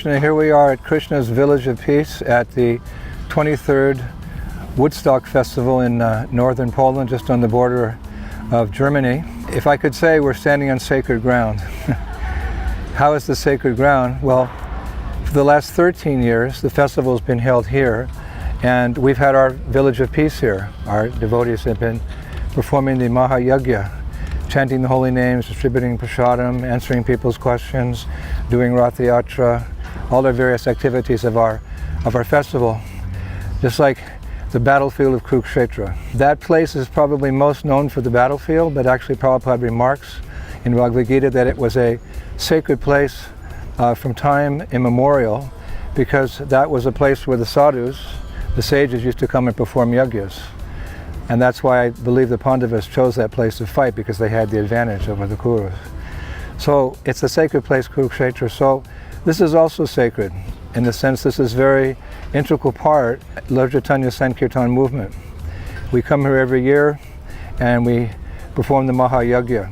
Krishna. Here we are at Krishna's Village of Peace at the 23rd Woodstock Festival in northern Poland, just on the border of Germany. If I could say, we're standing on sacred ground. How is the sacred ground? Well, for the last 13 years, the festival has been held here, and we've had our Village of Peace here. Our devotees have been performing the Mahayagya, chanting the holy names, distributing prasadam, answering people's questions, doing Rath Yatra, all the various activities of our festival. Just like the battlefield of Kurukshetra. That place is probably most known for the battlefield, but actually Prabhupada remarks in Bhagavad Gita that it was a sacred place from time immemorial, because that was a place where the sadhus, the sages, used to come and perform yagyas. And that's why I believe the Pandavas chose that place to fight, because they had the advantage over the Kurus. So it's a sacred place, Kurukshetra. So this is also sacred, in the sense this is very integral part of Lord Chaitanya Sankirtan movement. We come here every year and we perform the Mahayagya.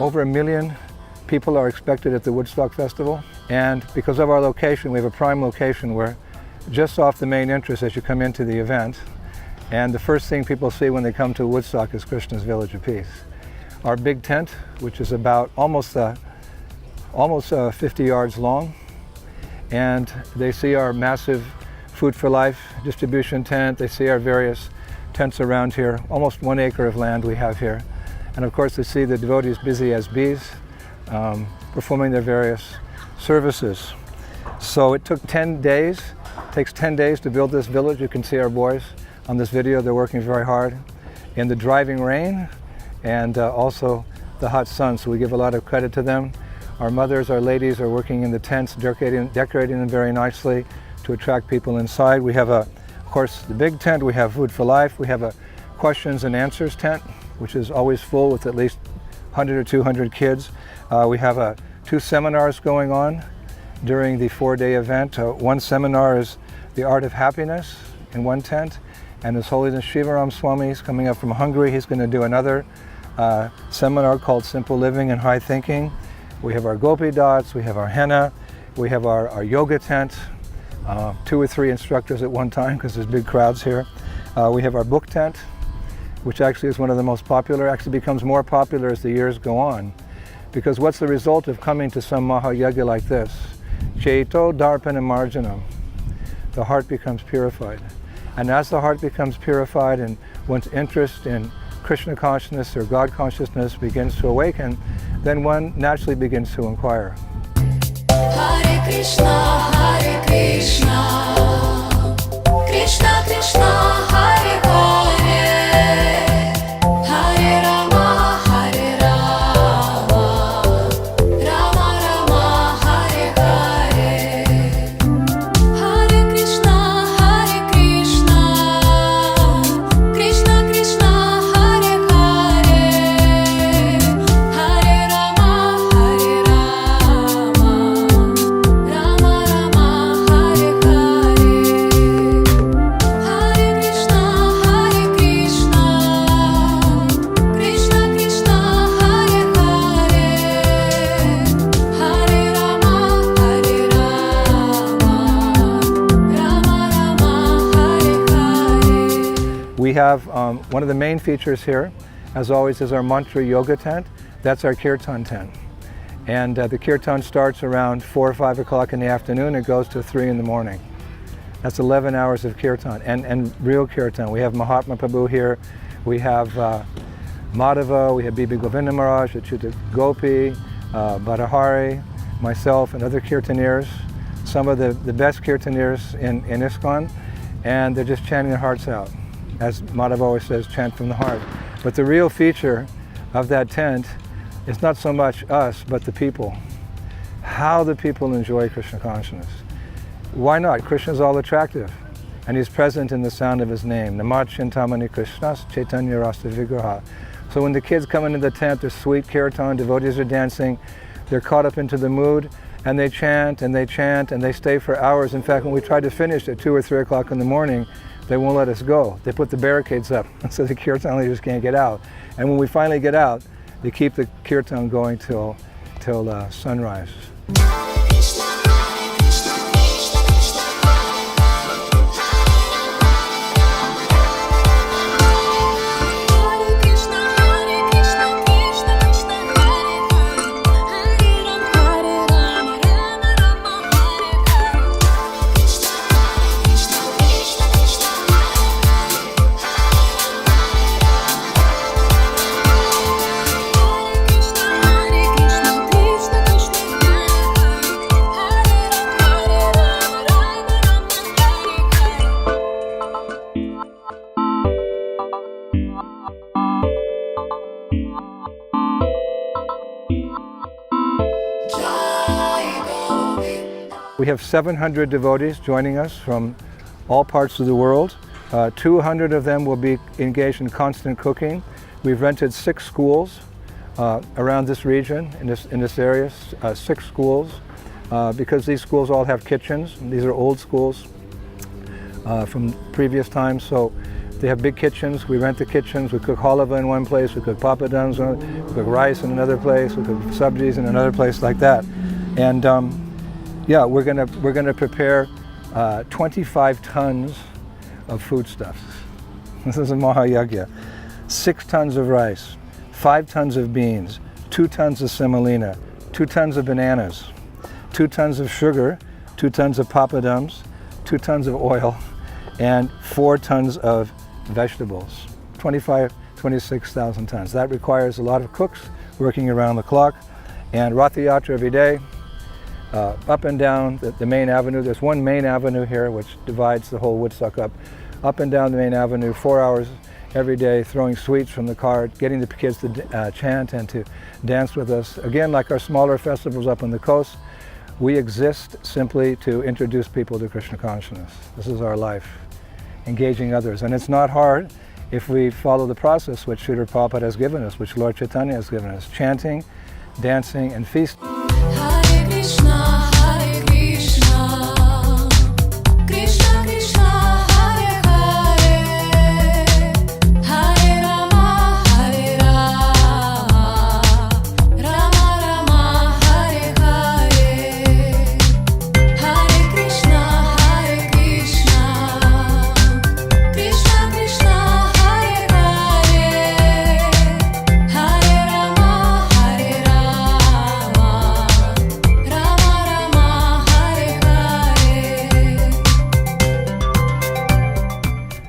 Over 1 million people are expected at the Woodstock Festival, and because of our location, we have a prime location. We're just off the main entrance as you come into the event, and the first thing people see when they come to Woodstock is Krishna's Village of Peace. Our big tent, which is about almost 50 yards long, and they see our massive Food for Life distribution tent. They see our various tents around here, almost 1 acre of land we have here. And of course, they see the devotees busy as bees, performing their various services. So it took 10 days. It takes 10 days to build this village. You can see our boys on this video. They're working very hard in the driving rain and also the hot sun. So we give a lot of credit to them. Our mothers, our ladies are working in the tents, decorating them very nicely to attract people inside. We have, of course, the big tent. We have Food for Life. We have a questions and answers tent, which is always full with at least 100 or 200 kids. We have 2 seminars going on during the 4-day event. One seminar is the Art of Happiness in one tent, and His Holiness Shivaram Swami is coming up from Hungary. He's going to do another seminar called Simple Living and High Thinking. We have our Gopi Dots, we have our henna, we have our yoga tent, 2 or 3 instructors at one time because there's big crowds here. We have our book tent, which actually is one of the most popular, actually becomes more popular as the years go on. Because what's the result of coming to some Mahayagya like this? Cheto Darpana Marjanam. The heart becomes purified. And as the heart becomes purified and one's interest in Krishna consciousness or God consciousness begins to awaken, then one naturally begins to inquire. Hare Krishna, Krishna Krishna, Hare Hare. We have one of the main features here, as always, is our mantra yoga tent. That's our kirtan tent. And the kirtan starts around 4 or 5 o'clock in the afternoon. It goes to 3 in the morning. That's 11 hours of kirtan, and real kirtan. We have Mahatma Prabhu here. We have Madhava, we have Bibi Govinda Maharaj, Achyuta Gopi, Bhattahari, myself, and other kirtaniers. Some of the best kirtaniers in ISKCON, and they're just chanting their hearts out. As Madhava always says, chant from the heart. But the real feature of that tent is not so much us, but the people. How the people enjoy Krishna consciousness. Why not? Krishna is all attractive, and he's present in the sound of his name. Namat Chintamani Krishnas Chaitanya Rasa Vigraha. So when the kids come into the tent, there's sweet kirtan, devotees are dancing, they're caught up into the mood, and they chant, and they chant, and they stay for hours. In fact, when we try to finish at 2 or 3 o'clock in the morning, they won't let us go. They put the barricades up, so the kirtan leaders can't get out. And when we finally get out, they keep the kirtan going till sunrise. We have 700 devotees joining us from all parts of the world. 200 of them will be engaged in constant cooking. We've rented 6 schools around this region, in this area, 6 schools, because these schools all have kitchens. These are old schools from previous times, so they have big kitchens. We rent the kitchens. We cook halava in one place, we cook papadums, we cook rice in another place, we cook sabjis in another place, like that. And yeah, we're gonna prepare 25 tons of foodstuffs. This is a Mahayagya. 6 tons of rice, 5 tons of beans, 2 tons of semolina, 2 tons of bananas, 2 tons of sugar, 2 tons of papadums, 2 tons of oil, and 4 tons of vegetables. 26,000 tons. That requires a lot of cooks working around the clock. And Rath Yatra every day, up and down the main avenue. There's one main avenue here which divides the whole Woodstock up and down the main avenue, 4 hours every day, throwing sweets from the cart, getting the kids to chant and to dance with us. Again, like our smaller festivals up on the coast, we exist simply to introduce people to Krishna consciousness. This is our life, engaging others. And it's not hard if we follow the process which Srila Prabhupada has given us, which Lord Chaitanya has given us: chanting, dancing, and feasting. Hare Krishna, Hare Krishna, Krishna Krishna, Hare Hare, Hare Rama, Hare Rama, Rama Rama, Hare Hare, Hare Krishna, Hare Krishna, Krishna Krishna, Hare Hare, Hare Rama, Hare Rama,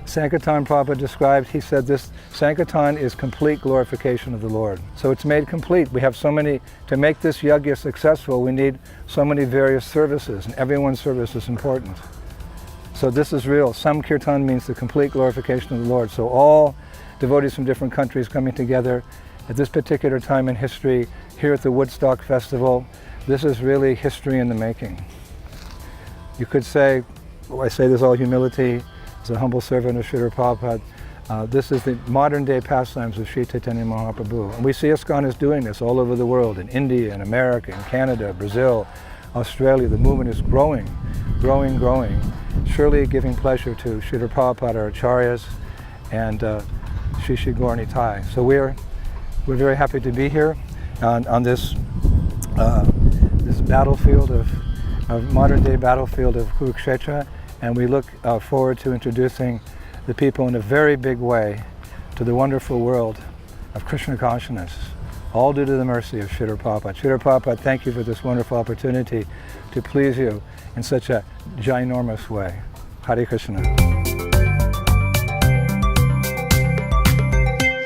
Sankirtan Prabhupada described, he said this, Sankirtan is complete glorification of the Lord. So it's made complete. We have so many, to make this yajna successful, we need so many various services, and everyone's service is important. So this is real. Sam Kirtan means the complete glorification of the Lord. So all devotees from different countries coming together at this particular time in history, here at the Woodstock Festival, this is really history in the making. You could say, I say this all humility, as a humble servant of Srila Prabhupada, this is the modern day pastimes of Sri Chaitanya Mahaprabhu. And we see ISKCON is doing this all over the world, in India, in America, in Canada, Brazil, Australia. The movement is growing, growing, growing, surely giving pleasure to Srila Prabhupada, our acharyas, and Shri Shri Gaur Nitai. So we're very happy to be here on this this battlefield of modern day battlefield of Kurukshetra. And we look forward to introducing the people in a very big way to the wonderful world of Krishna consciousness, all due to the mercy of Srila Prabhupada. Srila Prabhupada, thank you for this wonderful opportunity to please you in such a ginormous way. Hare Krishna.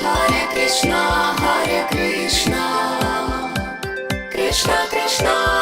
Hare Krishna, Krishna Krishna